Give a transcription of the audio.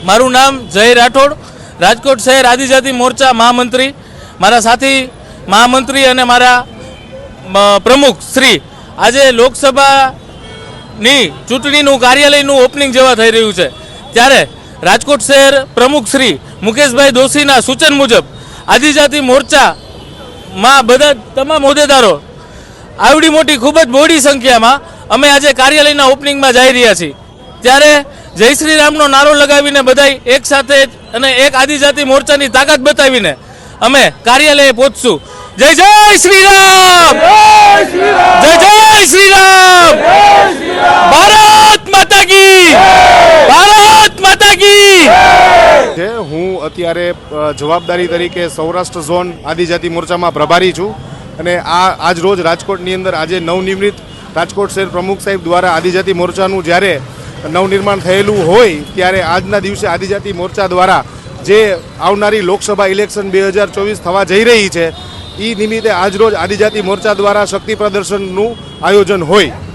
મારું નામ જય રાઠોડ, રાજકોટ શહેર આદિજાતિ મોરચા મહામંત્રી. મારા સાથી મહામંત્રી અને મારા પ્રમુખ શ્રી આજે લોકસભાની ચૂંટણીનું કાર્યાલયનું ઓપનિંગ જેવા થઈ રહ્યું છે, ત્યારે રાજકોટ શહેર પ્રમુખ શ્રી મુકેશભાઈ દોશીના સૂચન મુજબ આદિજાતિ મોરચામાં બધા તમામ હોદ્દેદારો આવડી મોટી ખૂબ જ બહોળી સંખ્યામાં અમે આજે કાર્યાલયના ઓપનિંગમાં જઈ રહ્યા છીએ. ત્યારે જય શ્રી રામનો નારો લગાવીને બધાય એક સાથે અને એક આદિજાતિ મોરચાની તાકાત બતાવીને અમે કાર્યાલયે પહોંચશું. જય જય શ્રી રામ, જય જય શ્રી રામ, ભારત માતા કી, ભારત માતા કી. હું અત્યારે જવાબદારી તરીકે સૌરાષ્ટ્ર ઝોન આદિજાતિ મોરચામાં પ્રભારી છું અને આજ રોજ રાજકોટની અંદર આજે નવનિર્મિત રાજકોટ શહેર પ્રમુખ સાહેબ દ્વારા આદિજાતિ મોરચાનું જ્યારે નવનિર્માણ થયેલું હોય ત્યારે આજના દિવસે આદિજાતિ મોરચા દ્વારા જે આવનારી લોકસભા ઇલેક્શન 2024 થવા જઈ રહી છે એ નિમિત્તે આજરોજ આદિજાતિ મોરચા દ્વારા શક્તિ પ્રદર્શનનું આયોજન હોય.